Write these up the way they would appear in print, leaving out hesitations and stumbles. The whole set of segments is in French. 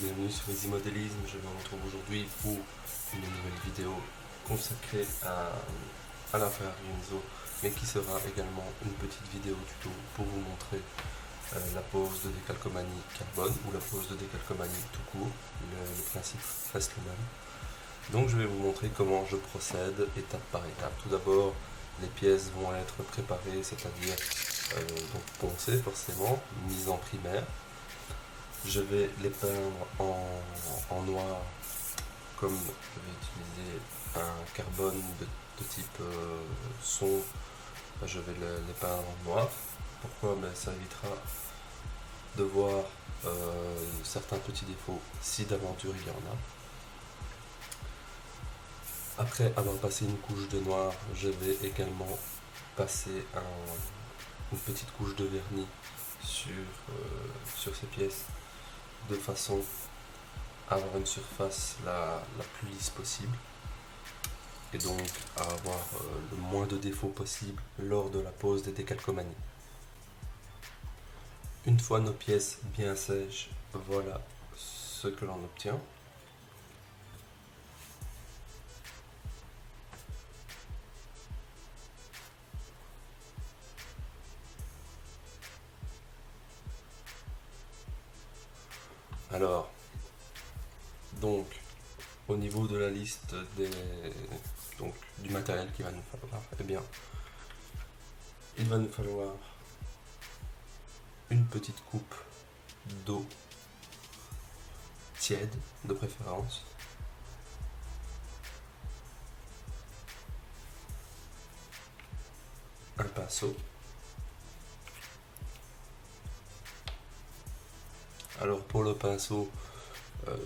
bienvenue sur Easy Modélisme. Je me retrouve aujourd'hui pour une nouvelle vidéo consacrée à la Ferrari Enzo, mais qui sera également une petite vidéo tuto pour vous montrer la pose de décalcomanie carbone ou la pose de décalcomanie tout court. Le principe reste le même. Donc je vais vous montrer comment je procède étape par étape. Tout d'abord, les pièces vont être préparées, c'est-à-dire donc poncées forcément, mises en primaire. Je vais les peindre en noir, comme je vais utiliser un carbone de type son, je vais les peindre en noir. Pourquoi? Ça évitera de voir certains petits défauts si d'aventure il y en a. Après avoir passé une couche de noir, je vais également passer une petite couche de vernis sur ces pièces, de façon à avoir une surface la plus lisse possible et donc à avoir le moins de défauts possible lors de la pose des décalcomanies. Une fois nos pièces bien sèches, voilà ce que l'on obtient. Alors, donc, au niveau de la liste du matériel qu'il va nous falloir, eh bien, il va nous falloir une petite coupe d'eau tiède, de préférence, un pinceau. Alors pour le pinceau,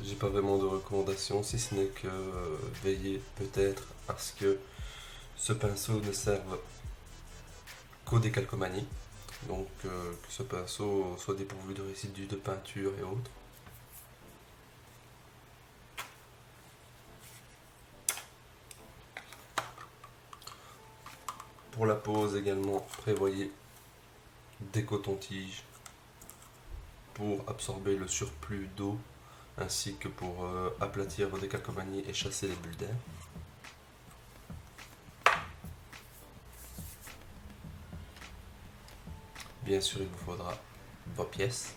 j'ai pas vraiment de recommandation, si ce n'est que veillez peut-être à ce que ce pinceau ne serve qu'aux décalcomanies, donc que ce pinceau soit dépourvu de résidus de peinture et autres. Pour la pose également, prévoyez des cotons-tiges pour absorber le surplus d'eau ainsi que pour aplatir vos décalcomanies et chasser les bulles d'air. Bien sûr, il vous faudra vos pièces.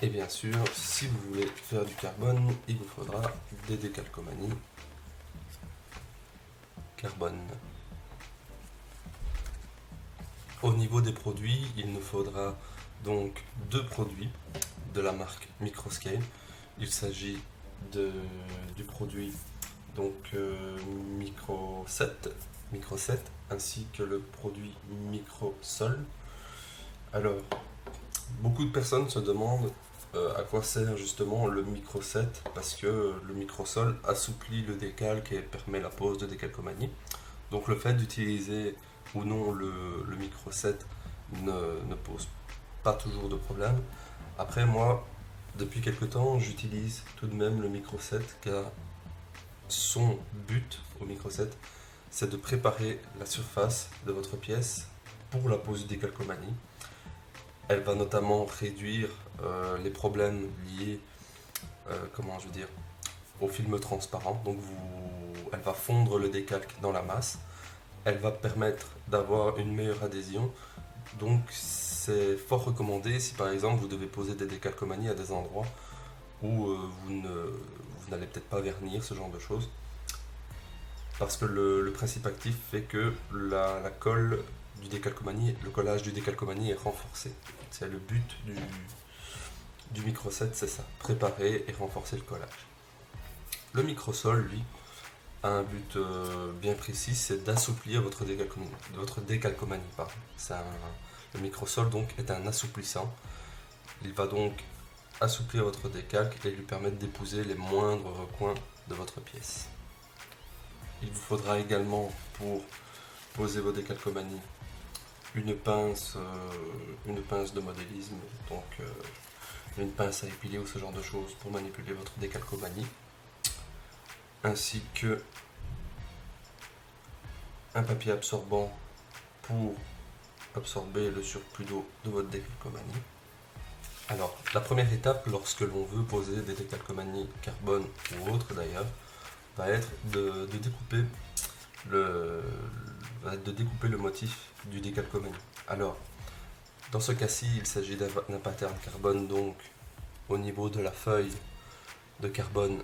Et bien sûr, si vous voulez faire du carbone, il vous faudra des décalcomanies carbone. Au niveau des produits, il nous faudra donc deux produits de la marque Microscale. Il s'agit du produit donc Micro 7 ainsi que le produit Microsol. Alors, beaucoup de personnes se demandent à quoi sert justement le Micro 7, parce que le Microsol assouplit le décalque et permet la pose de décalcomanie. Donc le fait d'utiliser ou non le Micro 7 ne pose pas toujours de problème. Après moi, depuis quelque temps, j'utilise tout de même le Micro 7 car son but au Micro 7, c'est de préparer la surface de votre pièce pour la pose du décalcomanie. Elle va notamment réduire les problèmes liés au film transparent. Donc elle va fondre le décalque dans la masse. Elle va permettre d'avoir une meilleure adhésion. Donc c'est fort recommandé si par exemple vous devez poser des décalcomanies à des endroits où vous n'allez peut-être pas vernir, ce genre de choses. Parce que le principe actif fait que la colle du décalcomanie, le collage du décalcomanie est renforcé. C'est le but du Micro 7, c'est ça, préparer et renforcer le collage. Le Microsol, lui, a un but bien précis, c'est d'assouplir votre décalcomanie. Le Microsol donc est un assouplissant. Il va donc assouplir votre décalque et lui permettre d'épouser les moindres recoins de votre pièce. Il vous faudra également, pour poser vos décalcomanies, une pince de modélisme, donc une pince à épiler ou ce genre de choses pour manipuler votre décalcomanie, ainsi que un papier absorbant pour absorber le surplus d'eau de votre décalcomanie. Alors, la première étape, lorsque l'on veut poser des décalcomanies carbone ou autres d'ailleurs, va être de découper le motif du décalcomanie. Alors, dans ce cas-ci, il s'agit d'un pattern carbone, donc au niveau de la feuille de carbone,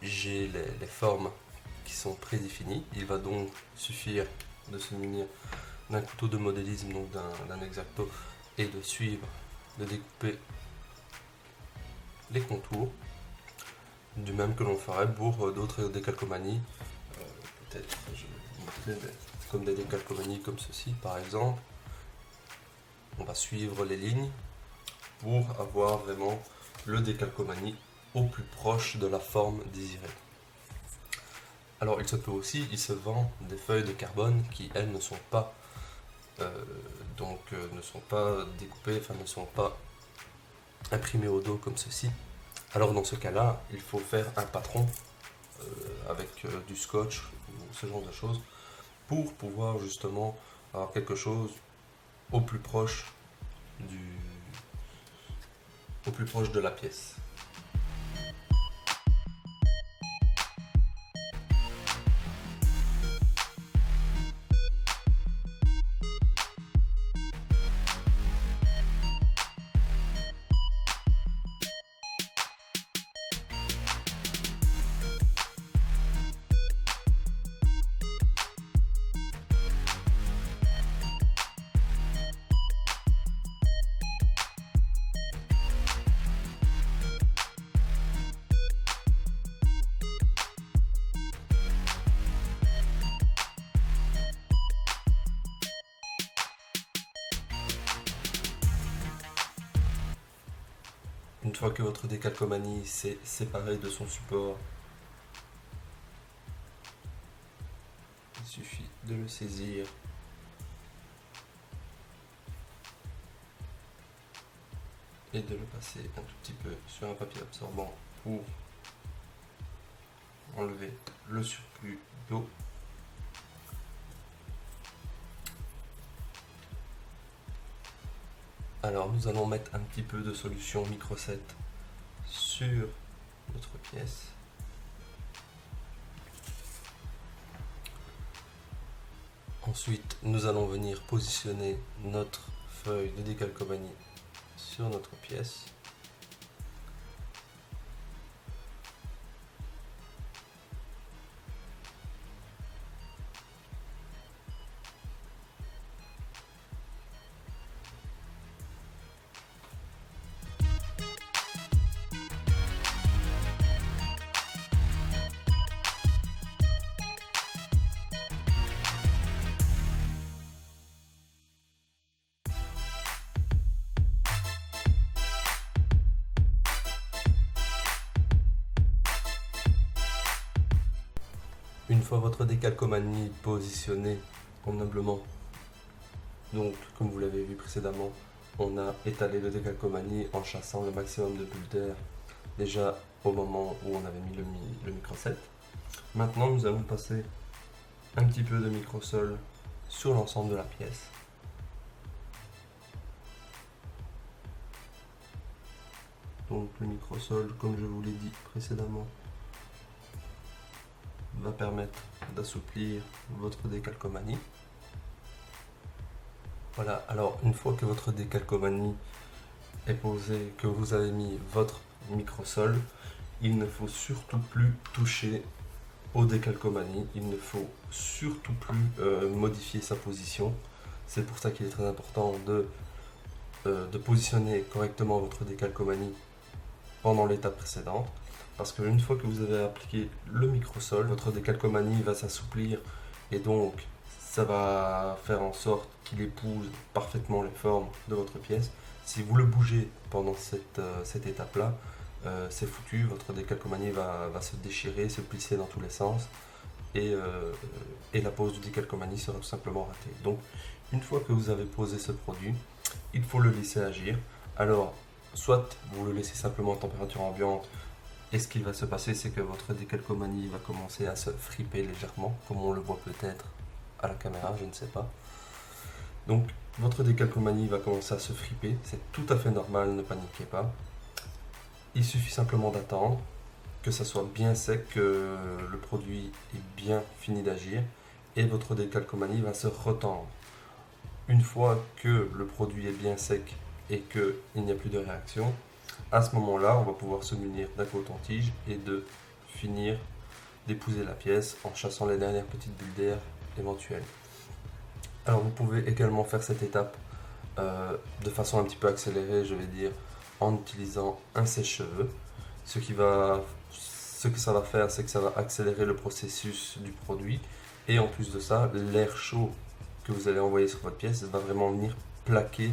j'ai les formes qui sont prédéfinies. Il va donc suffire de se munir d'un couteau de modélisme, donc d'un exacto, et de suivre, de découper les contours, du même que l'on ferait pour d'autres décalcomanies. Peut-être je vais vous montrer comme des décalcomanies comme ceci par exemple. On va suivre les lignes pour avoir vraiment le décalcomanie au plus proche de la forme désirée. Alors il se peut aussi, il se vend des feuilles de carbone qui elles ne sont pas ne sont pas découpées, enfin ne sont pas imprimées au dos comme ceci. Alors dans ce cas-là, il faut faire un patron avec du scotch ou ce genre de choses pour pouvoir justement avoir quelque chose au plus proche de la pièce. Une fois que votre décalcomanie s'est séparée de son support, il suffit de le saisir et de le passer un tout petit peu sur un papier absorbant pour enlever le surplus d'eau. Alors nous allons mettre un petit peu de solution Micro-7 sur notre pièce. Ensuite, nous allons venir positionner notre feuille de décalcomanie sur notre pièce. Une fois votre décalcomanie positionnée convenablement, donc comme vous l'avez vu précédemment, on a étalé le décalcomanie en chassant le maximum de bulles d'air déjà au moment où on avait mis le Micro-7. Maintenant nous allons passer un petit peu de microsol sur l'ensemble de la pièce. Donc le microsol, comme je vous l'ai dit précédemment, va permettre d'assouplir votre décalcomanie. Voilà, alors une fois que votre décalcomanie est posée, que vous avez mis votre microsol, il ne faut surtout plus toucher au décalcomanie, il ne faut surtout plus modifier sa position. C'est pour ça qu'il est très important de positionner correctement votre décalcomanie pendant l'étape précédente. Parce qu'une fois que vous avez appliqué le microsol, votre décalcomanie va s'assouplir et donc ça va faire en sorte qu'il épouse parfaitement les formes de votre pièce. Si vous le bougez pendant cette étape-là, c'est foutu, votre décalcomanie va se déchirer, se plisser dans tous les sens et la pose du décalcomanie sera tout simplement ratée. Donc une fois que vous avez posé ce produit, il faut le laisser agir. Alors soit vous le laissez simplement en température ambiante, et ce qui va se passer, c'est que votre décalcomanie va commencer à se friper légèrement, comme on le voit peut-être à la caméra, je ne sais pas. Donc votre décalcomanie va commencer à se friper, c'est tout à fait normal, ne paniquez pas. Il suffit simplement d'attendre que ça soit bien sec, que le produit est bien fini d'agir et votre décalcomanie va se retendre. Une fois que le produit est bien sec et qu'il n'y a plus de réaction, à ce moment-là, on va pouvoir se munir d'un coton-tige et de finir d'épouser la pièce en chassant les dernières petites bulles d'air éventuelles. Alors vous pouvez également faire cette étape de façon un petit peu accélérée, je vais dire, en utilisant un sèche-cheveux. Ce que ça va faire, c'est que ça va accélérer le processus du produit. Et en plus de ça, l'air chaud que vous allez envoyer sur votre pièce va vraiment venir plaquer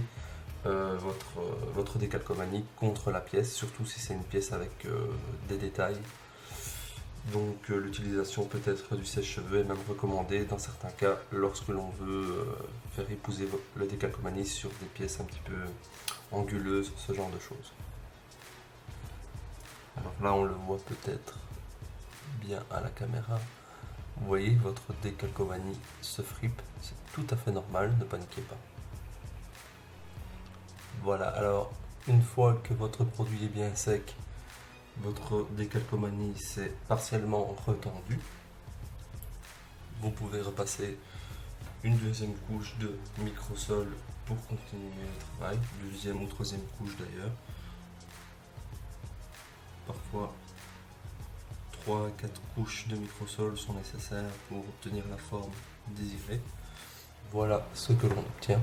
votre décalcomanie contre la pièce, surtout si c'est une pièce avec des détails. Donc l'utilisation peut-être du sèche-cheveux est même recommandée dans certains cas lorsque l'on veut faire épouser le décalcomanie sur des pièces un petit peu anguleuses, ce genre de choses. Alors là on le voit peut-être bien à la caméra. Vous voyez, votre décalcomanie se fripe, c'est tout à fait normal, ne paniquez pas. Voilà, alors une fois que votre produit est bien sec, votre décalcomanie s'est partiellement retendue, vous pouvez repasser une deuxième couche de microsol pour continuer le travail, deuxième ou troisième couche d'ailleurs. Parfois 3 à 4 couches de microsol sont nécessaires pour obtenir la forme désirée. Voilà ce que l'on obtient.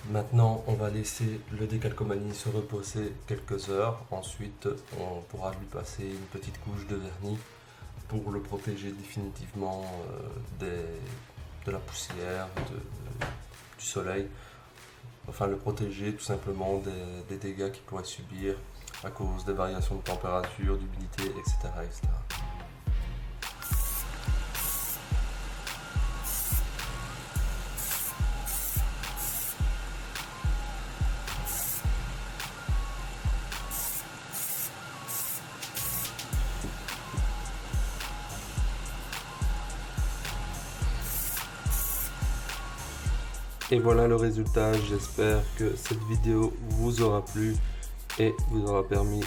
Maintenant, on va laisser le décalcomanie se reposer quelques heures. Ensuite, on pourra lui passer une petite couche de vernis pour le protéger définitivement de la poussière, du soleil. Enfin, le protéger tout simplement des dégâts qu'il pourrait subir à cause des variations de température, d'humidité, etc., etc. Et voilà le résultat, j'espère que cette vidéo vous aura plu et vous aura permis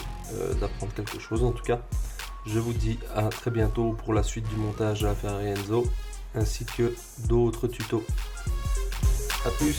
d'apprendre quelque chose. En tout cas, je vous dis à très bientôt pour la suite du montage de la Ferrari Enzo ainsi que d'autres tutos. A plus!